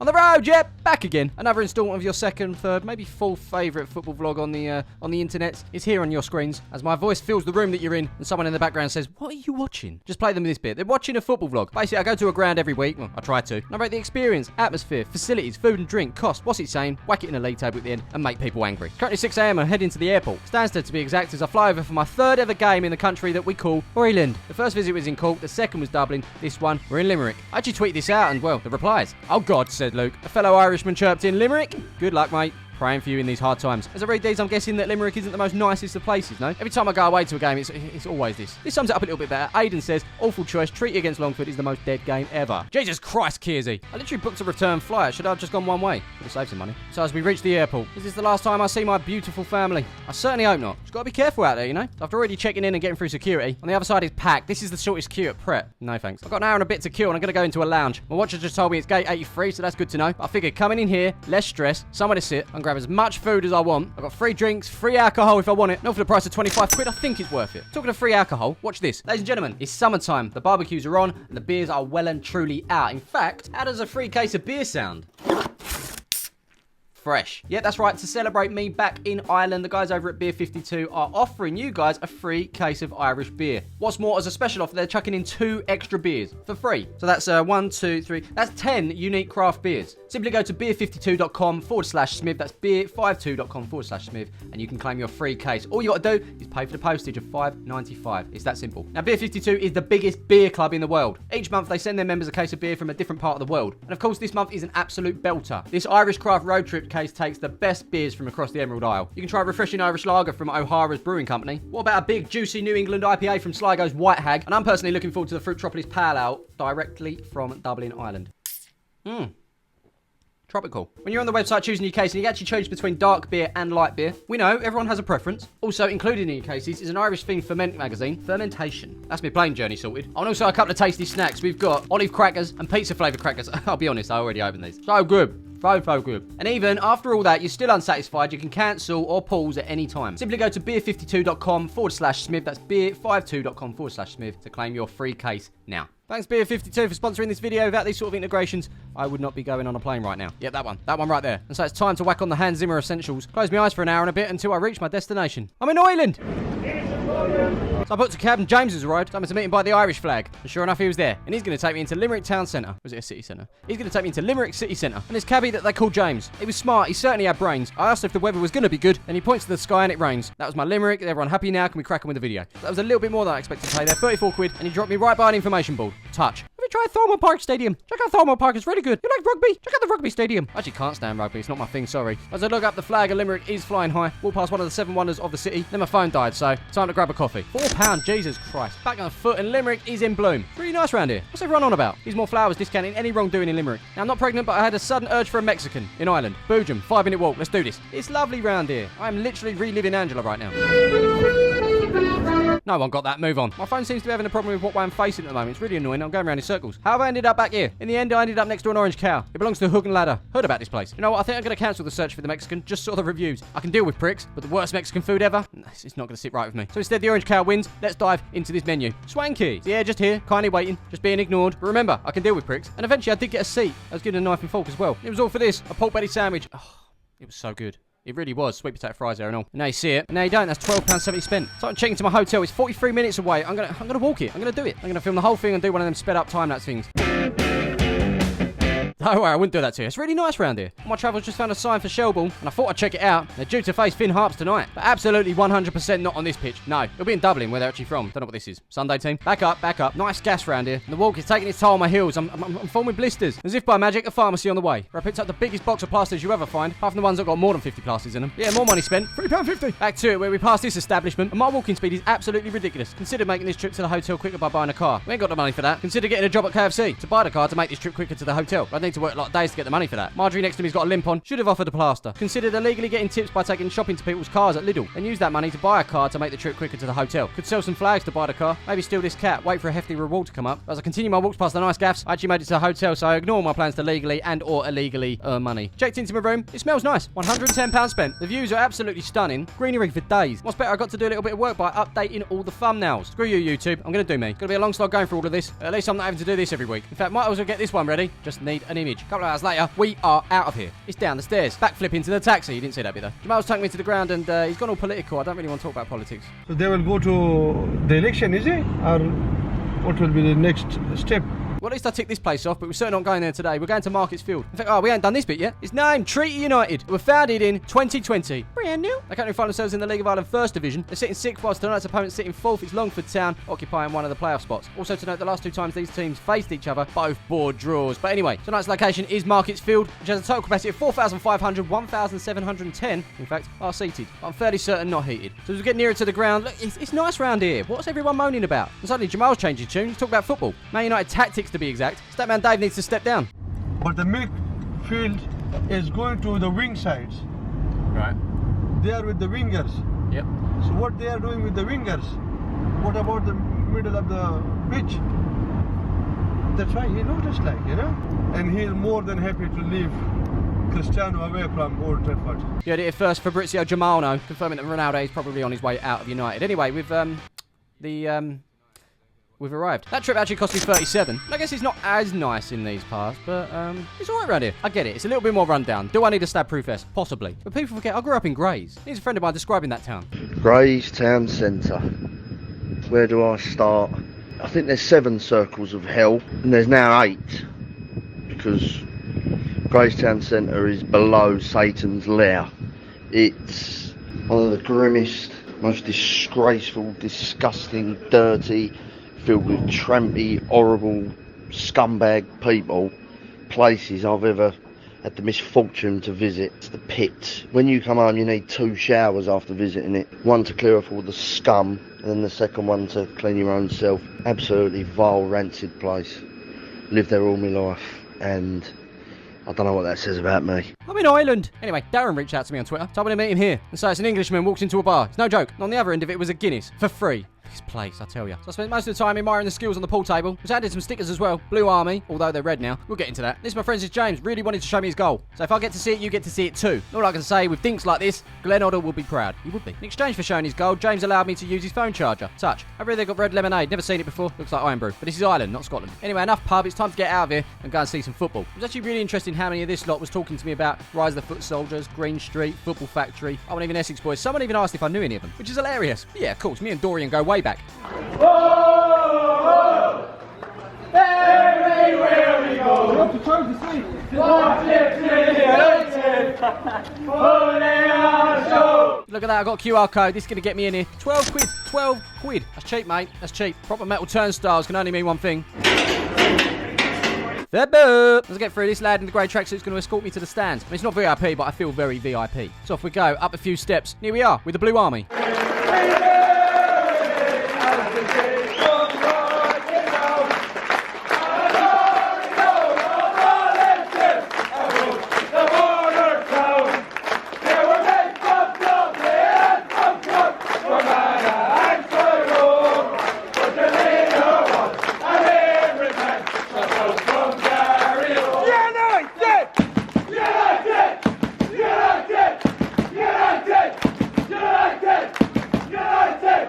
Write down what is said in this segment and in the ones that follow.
the road, yep, back again. Another installment of your second, third, maybe fourth favourite football vlog on the internet is here on your screens as my voice fills the room that you're in and someone in the background says, what are you watching? Just play them this bit. They're watching a football vlog. Basically, I go to a ground every week. Well, I try to. And I rate the experience, atmosphere, facilities, food and drink, cost, what's it saying, whack it in a league table at the end and make people angry. Currently 6 a.m. I'm heading to the airport. Stansted to be exact as I fly over for my third ever game in the country that we call Ireland. The first visit was in Cork, the second was Dublin, this one we're in Limerick. I actually tweeted this out and, well, the replies. Oh God, said Luke. A fellow Irishman chirped in, Limerick? Good luck, mate. Praying for you in these hard times. As I read these, I'm guessing that Limerick isn't the most nicest of places, no? Every time I go away to a game, it's always this. This sums it up a little bit better. Aidan says, awful choice, treaty against Longford is the most dead game ever. Jesus Christ, Kearsey. I literally booked a return flight. Should I have just gone one way? Could have saved some money. So as we reach the airport, is this the last time I see my beautiful family? I certainly hope not. Just got to be careful out there, you know? After already checking in and getting through security, on the other side is packed. This is the shortest queue at Pret. No thanks. I've got an hour and a bit to kill and I'm going to go into a lounge. My watcher just told me it's gate 83, so that's good to know. But I figured coming in here, less stress, somewhere to sit, and grab as much food as I want. I've got free drinks, free alcohol if I want it. Not for the price of 25 quid, I think it's worth it. Talking of free alcohol, watch this. Ladies and gentlemen, it's summertime. The barbecues are on and the beers are well and truly out. In fact, how does a free case of beer sound? Fresh. Yeah, that's right. To celebrate me back in Ireland, the guys over at Beer 52 are offering you guys a free case of Irish beer. What's more, as a special offer, they're chucking in 2 extra beers for free. So that's 1, 2, 3. That's 10 unique craft beers. Simply go to beer52.com/Smiv. That's beer52.com/Smiv, and you can claim your free case. All you got to do is pay for the postage of $5.95. It's that simple. Now, Beer 52 is the biggest beer club in the world. Each month, they send their members a case of beer from a different part of the world. And of course, this month is an absolute belter. This Irish craft road trip case takes the best beers from across the Emerald Isle. You can try a refreshing Irish lager from O'Hara's Brewing Company. What about a big, juicy New England IPA from Sligo's White Hag? And I'm personally looking forward to the Fruitropolis Pale Ale directly from Dublin, Ireland. Tropical. When you're on the website choosing your case and you actually choose between dark beer and light beer, we know everyone has a preference. Also included in your cases is an Irish-themed ferment magazine, Fermentation. That's my plane journey sorted. And also a couple of tasty snacks. We've got olive crackers and pizza flavoured crackers. I'll be honest, I already opened these. So good. So good. And even after all that, you're still unsatisfied, you can cancel or pause at any time. Simply go to beer52.com/Smiv. That's beer52.com/Smiv to claim your free case now. Thanks Beer52 for sponsoring this video. Without these sort of integrations, I would not be going on a plane right now. Yep, that one right there. And so it's time to whack on the Hans Zimmer essentials. Close my eyes for an hour and a bit until I reach my destination. I'm in Ireland! So I booked a cab and James has arrived. I'm to meet him by the Irish flag. And sure enough, he was there. And he's going to take me into Limerick Town Centre. Was it a city centre? He's going to take me into Limerick City Centre. And this cabbie that they call James. He was smart. He certainly had brains. I asked if the weather was going to be good. And he points to the sky and it rains. That was my Limerick. Everyone happy now? Can we crack on with the video? That was a little bit more than I expected to pay there. 34 quid. And he dropped me right by an information board. Touch. Try Thornwell Park Stadium. Check out Thornwell Park, it's really good. You like rugby? Check out the rugby stadium. I actually can't stand rugby, it's not my thing, sorry. As I look up, the flag of Limerick is flying high. Walk past one of the 7 wonders of the city. Then my phone died, so time to grab a coffee. £4, Jesus Christ. Back on foot and Limerick is in bloom. It's really nice round here. What's everyone on about? Here's more flowers discounting any wrongdoing in Limerick. Now, I'm not pregnant, but I had a sudden urge for a Mexican in Ireland. Boojum, 5-minute walk, let's do this. It's lovely round here. I'm literally reliving Angela right now. No one got that, move on. My phone seems to be having a problem with what way I'm facing at the moment. It's really annoying, I'm going around in circles. How have I ended up back here? In the end, I ended up next to an orange cow. It belongs to Hook and Ladder. Heard about this place. You know what, I think I'm going to cancel the search for the Mexican. Just saw the reviews. I can deal with pricks, but the worst Mexican food ever? It's not going to sit right with me. So instead, the orange cow wins. Let's dive into this menu. Swanky. Yeah, just here, kindly waiting, just being ignored. But remember, I can deal with pricks. And eventually, I did get a seat. I was given a knife and fork as well. It was all for this, a pork belly sandwich. Oh, it was so good. It really was. Sweet potato fries there and all. And now you see it. And now you don't. That's £12.70 spent. So I'm checking to my hotel. It's 43 minutes away. I'm gonna walk it. I'm gonna do it. I'm gonna film the whole thing and do one of them sped up time-lapse things. Don't worry, I wouldn't do that to you. It's really nice round here. My travels just found a sign for Shelbourne, and I thought I'd check it out. They're due to face Finn Harps tonight. But absolutely 100% not on this pitch. No, it'll be in Dublin, where they're actually from. Don't know what this is. Sunday team. Back up, back up. Nice gas round here. And the walk is taking its toll on my heels. I'm forming blisters. As if by magic, a pharmacy on the way, where I picked up the biggest box of plasters you ever find, apart from the ones that got more than 50 plasters in them. Yeah, more money spent. £3.50. Back to it, where we pass this establishment, and my walking speed is absolutely ridiculous. Consider making this trip to the hotel quicker by buying a car. We ain't got the money for that. Consider getting a job at KFC to buy the car to make this trip quicker to the hotel. I'd need to work a lot of days to get the money for that. Marjorie next to me's got a limp on. Should have offered a plaster. Considered illegally getting tips by taking shopping to people's cars at Lidl and use that money to buy a car to make the trip quicker to the hotel. Could sell some flags to buy the car. Maybe steal this cat. Wait for a hefty reward to come up. As I continue my walks past the nice gaffs, I actually made it to the hotel, so I ignore my plans to legally and or illegally earn money. Checked into my room. It smells nice. £110 spent. The views are absolutely stunning. Greenery for days. What's better, I got to do a little bit of work by updating all the thumbnails. Screw you, YouTube. I'm going to do me. Gonna be a long slog going through all of this. At least I'm not having to do this every week. In fact, might as well get this one ready. Just need an an image. A couple of hours later, we are out of here. It's down the stairs. Backflip into the taxi. You didn't see that bit though. Jamal's taken me to the ground and he's gone all political. I don't really want to talk about politics. So they will go to the election, is it? Or what will be the next step? Well, at least I ticked this place off, but we're certainly not going there today. We're going to Marketfield. In fact, we ain't done this bit yet. It's named Treaty United. We were founded in 2020. Brand new. They currently find themselves in the League of Ireland First Division. They're sitting 6th, whilst tonight's opponent sitting 4th. It's Longford Town, occupying one of the playoff spots. Also to note, the last 2 times these teams faced each other, both board draws. But anyway, tonight's location is Marketfield, which has a total capacity of 4,500, 1,710, in fact, are seated. But I'm fairly certain not heated. So as we get nearer to the ground, look, it's nice round here. What's everyone moaning about? And suddenly Jamal's changing tune. He's talking about football. Man United tactics, to be exact. Man Dave needs to step down. But the midfield is going to the wing sides. Right. They are with the wingers. Yep. So what they are doing with the wingers? What about the middle of the pitch? That's why he noticed, like, you know. And he's more than happy to leave Cristiano away from Old Trafford. You heard it here first. Fabrizio Germano confirming that Ronaldo is probably on his way out of United. Anyway, we've arrived. That trip actually cost me 37. I guess it's not as nice in these parts, but it's alright around here. I get it. It's a little bit more rundown. Do I need a stab-proof vest? Possibly. But people forget, I grew up in Grays. Here's a friend of mine describing that town. Grays Town Centre. Where do I start? I think there's 7 circles of hell, and there's now 8. Because Grays Town Centre is below Satan's lair. It's one of the grimmest, most disgraceful, disgusting, dirty, filled with trampy, horrible, scumbag people, places I've ever had the misfortune to visit. It's the pit. When you come home, you need 2 showers after visiting it. One to clear off all the scum, and then the second one to clean your own self. Absolutely vile, rancid place. Lived there all my life, and I don't know what that says about me. I'm in Ireland. Anyway, Darren reached out to me on Twitter, told me to meet him here. And so it's an Englishman walks into a bar. It's no joke. And on the other end of it was a Guinness. For free. This place, I tell you. So I spent most of the time admiring the skills on the pool table. Was added some stickers as well. Blue Army, although they're red now. We'll get into that. This, my friends, is James. Really wanted to show me his goal. So if I get to see it, you get to see it too. All I can say, with dinks like this, Glenn Oddle will be proud. He would be. In exchange for showing his goal, James allowed me to use his phone charger. Touch. Over here they've got red lemonade. Never seen it before. Looks like Iron Brew. But this is Ireland, not Scotland. Anyway, enough pub. It's time to get out of here and go and see some football. It was actually really interesting how many of this lot was talking to me about Rise of the Foot Soldiers, Green Street, Football Factory. Oh, and even Essex Boys. Someone even asked if I knew any of them, which is hilarious. But yeah, of course, me and Dorian go way back. Oh, everywhere we go. Up to charge the seat. Look at that, I got a QR code. This is going to get me in here. 12 quid. 12 quid. That's cheap, mate. That's cheap. Proper metal turnstiles can only mean one thing. Let's get through. This lad in the grey tracksuit is going to escort me to the stands. I mean, it's not VIP, but I feel very VIP. So off we go, up a few steps. Here we are with the Blue Army.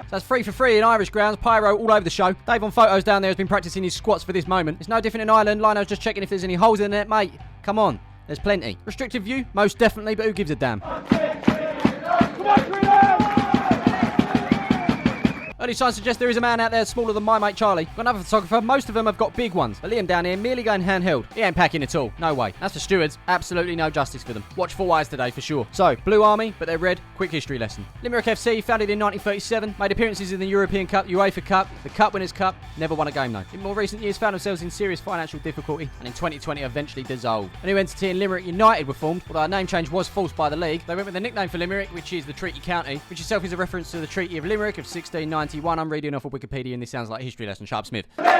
So that's 3 for 3 in Irish grounds, pyro all over the show. Dave on photos down there has been practising his squats for this moment. It's no different in Ireland. Lino's just checking if there's any holes in it, mate. Come on, there's plenty. Restricted view? Most definitely, but who gives a damn? Early signs suggest there is a man out there smaller than my mate Charlie. Got another photographer. Most of them have got big ones. But Liam down here merely going handheld. He ain't packing at all. No way. As for stewards, absolutely no justice for them. Watch 4 eyes today for sure. So, Blue Army, but they're red. Quick history lesson. Limerick FC, founded in 1937. Made appearances in the European Cup, UEFA Cup, the Cup Winners' Cup. Never won a game though. In more recent years, found themselves in serious financial difficulty. And in 2020, eventually dissolved. A new entity in Limerick United were formed. Although a name change was forced by the league. They went with the nickname for Limerick, which is the Treaty County. Which itself is a reference to the Treaty of Limerick of 1691. I'm reading off of Wikipedia and this sounds like a history lesson. Sharp Smiv. Now,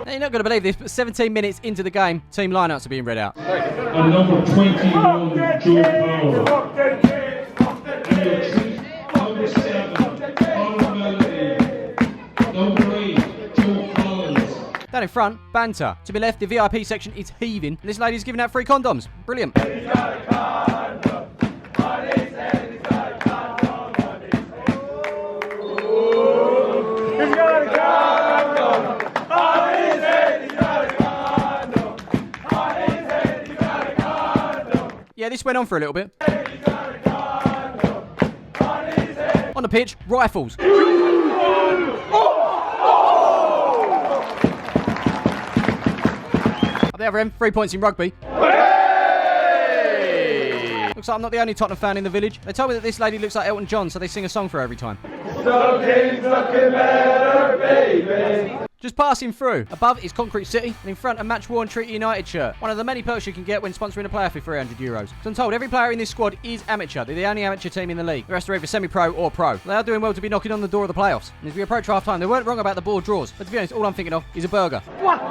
you're not going to believe this, but 17 minutes into the game, team lineups are being read out. And number 21, Joe Power. Number 7, Conor Melody. Number 8, Joe Collins. Down in front, banter. To be left, the VIP section is heaving, and this lady's giving out free condoms. Brilliant. Yeah, this went on for a little bit. On the pitch, rifles. At the other end, 3 points in rugby. Looks like I'm not the only Tottenham fan in the village. They told me that this lady looks like Elton John, so they sing a song for her every time. Looking better, baby. Just passing through. Above is Concrete City, and in front a match-worn Treaty United shirt. One of the many perks you can get when sponsoring a player for €300. So I'm told every player in this squad is amateur. They're the only amateur team in the league. The rest are either semi-pro or pro. They are doing well to be knocking on the door of the playoffs. And as we approach half-time, they weren't wrong about the ball draws. But to be honest, all I'm thinking of is a burger. What?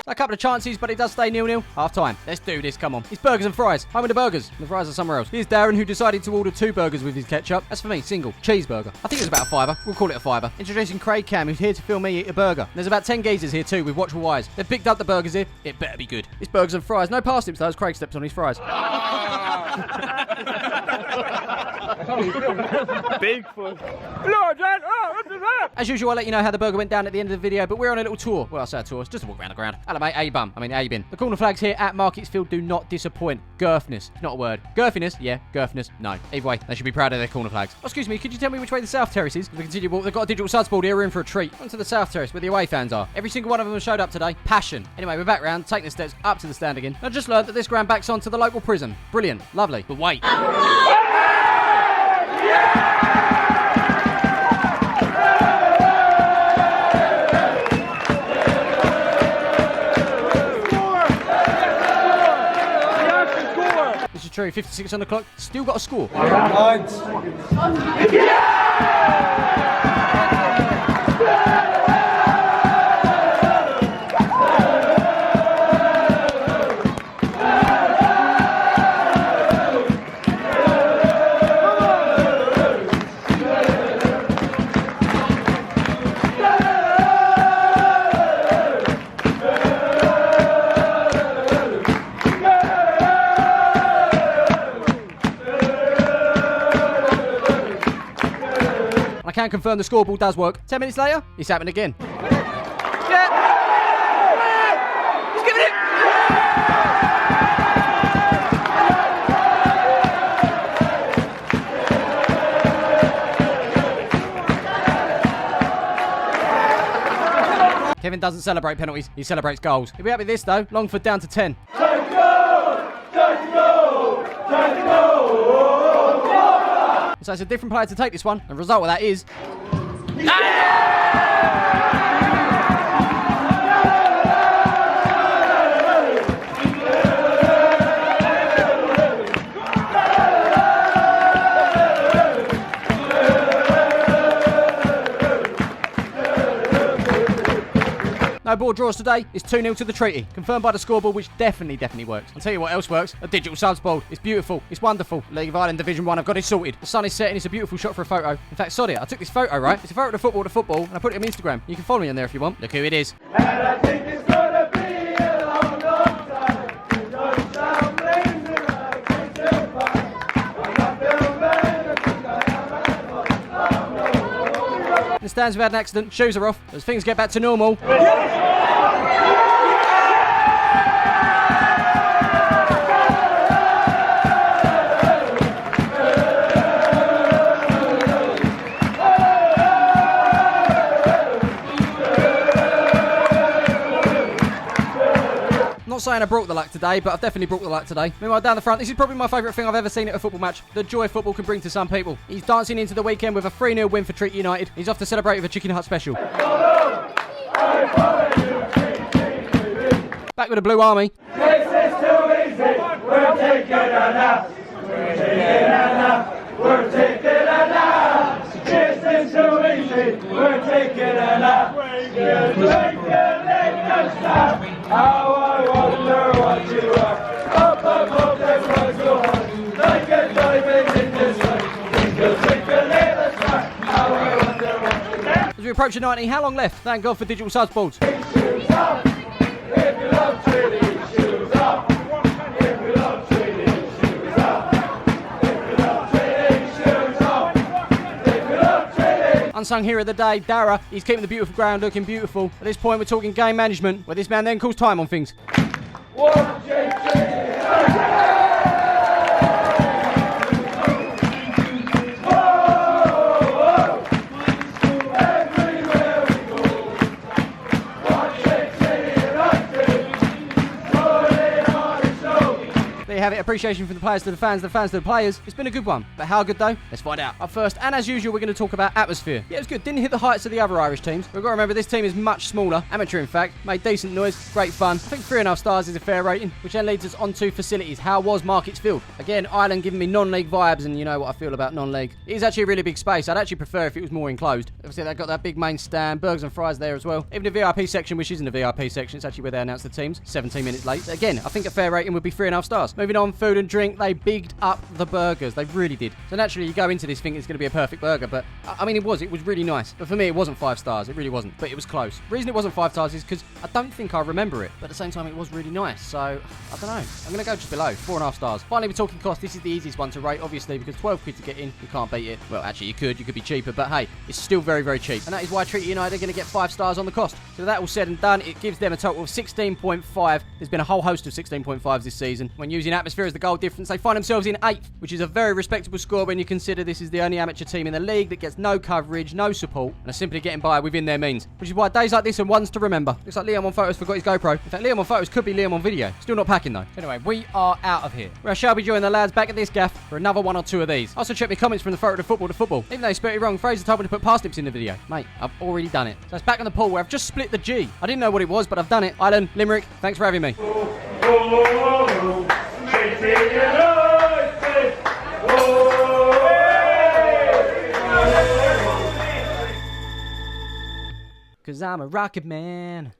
A couple of chances, but it does stay 0-0. Half-time. Let's do this, come on. It's burgers and fries. Home with the burgers. The fries are somewhere else. Here's Darren, who decided to order 2 burgers with his ketchup. As for me, single. Cheeseburger. I think it was about a £5. We'll call it a £5. Introducing Craig Cam, who's here to film me eat a burger. And there's about 10 geezers here too, with watchful eyes. They've picked up the burgers here. It better be good. It's burgers and fries. No parsnips though, as Craig steps on his fries. Bigfoot. As usual, I'll let you know how the burger went down at the end of the video, but we're on a little tour. Well, I say a tour, it's just a walk around the ground. Hello, mate, A-bin. The corner flags here at Marketfield do not disappoint. Girthness, not a word. Girthiness, yeah. Girthiness, no. Either way, they should be proud of their corner flags. Oh, excuse me, could you tell me which way the South Terrace is? As we continue walk, they've got a digital suds board here, we're in for a treat. Onto the South Terrace, where the away fans are. Every single one of them has showed up today. Passion. Anyway, we're back round, taking the steps up to the stand again. I just learned that this ground backs onto the local prison. Brilliant. Lovely. But wait. This is true, 56 on the clock, still got a score. I can confirm the scoreboard does work. 10 minutes later, it's happened again. Yeah. He's giving it. Kevin doesn't celebrate penalties, he celebrates goals. He'll be happy with this though. Longford down to 10. Time to go! Time to go! Time to go! So it's a different player to take this one. And the result of that is... No ball draws today. It's 2-0 to the Treaty. Confirmed by the scoreboard, which definitely works. I'll tell you what else works. A digital subs board. It's beautiful. It's wonderful. League of Ireland Division 1. I've got it sorted. The sun is setting. It's a beautiful shot for a photo. In fact, sod it. I took this photo, right? It's a photo of the football, and I put it on Instagram. You can follow me on there if you want. Look who it is. And I think it's gonna be a long, long time. Don't sound blazing like it's a fire. I'm not feeling better, I think I am. In the stands, we've had an accident. Shoes are off. As things get back to normal. Not saying I brought the luck today, but I've definitely brought the luck today. Meanwhile, down the front, this is probably my favourite thing I've ever seen at a football match. The joy football can bring to some people. He's dancing into the weekend with a 3-0 win for Treaty United. He's off to celebrate with a Chicken Hut special. Back with the Blue Army. This is too easy. We're taking a nap. We're taking a nap. We're taking a nap. This is too easy. We're taking a nap. You're taking a nap. How I wonder what you are. Up above there's one so hard. Like a diamond in the sun. You'll take a little star. How I wonder what you are. As we approach the 90, how long left? Thank God for digital subs boards. Shoes off. If you love Treaty, shoes off. If you love Treaty, shoes off. If you love Treaty, shoes off. If you love Treaty. Unsung hero of the day, Dara. He's keeping the beautiful ground looking beautiful. At this point, we're talking game management, where this man then calls time on things. One, two, three. There you have it. Appreciation from the players to the fans to the players. It's been a good one. But how good, though? Let's find out. Up first, and as usual, we're going to talk about atmosphere. Yeah, it was good. Didn't hit the heights of the other Irish teams. We've got to remember, this team is much smaller. Amateur, in fact. Made decent noise. Great fun. I think 3.5 stars is a fair rating, which then leads us on to facilities. How was Marketfield? Again, Ireland giving me non-league vibes, and you know what I feel about non-league. It is actually a really big space. I'd actually prefer if it was more enclosed. Obviously, they've got that big main stand, burgers and fries there as well. Even the VIP section, which isn't a VIP section, it's actually where they announce the teams. 17 minutes late. Again, I think a fair rating would be 3.5 stars. Moving on, food and drink. They bigged up the burgers. They really did. So naturally, you go into this thinking it's going to be a perfect burger, but I mean, it was really nice. But for me, it wasn't 5 stars. It really wasn't. But it was close. The reason it wasn't 5 stars is because I don't think I remember it. But at the same time, it was really nice. So, I don't know. I'm going to go just below. 4.5 stars. Finally, we're talking cost. This is the easiest one to rate, obviously, because 12 quid to get in, you can't beat it. Well, actually, you could. You could be cheaper. But hey, it's still very, very cheap. And that is why Treaty United are going to get 5 stars on the cost. So that all said and done, it gives them a total of 16.5. There's been a whole host of 16.5s this season. When using atmosphere as the goal difference, they find themselves in 8th, which is a very respectable score when you consider this is the only amateur team in the league that gets no coverage, no support, and are simply getting by within their means. Which is why days like this are ones to remember. Looks like Liam on photos forgot his GoPro. In fact, Liam on photos could be Liam on video. Still not packing though. Anyway, we are out of here. Where I shall be joining the lads back at this gaff for another 1 or 2 of these. Also check my comments from the photo to football. Even though he spelled it wrong, Fraser told me to put parsnips in the video. Mate, I've already done it. So it's back on the pool where I've just split the G. I didn't know what it was, but I've done it. Ireland, Limerick, thanks for having me. Cause I'm a rocket man.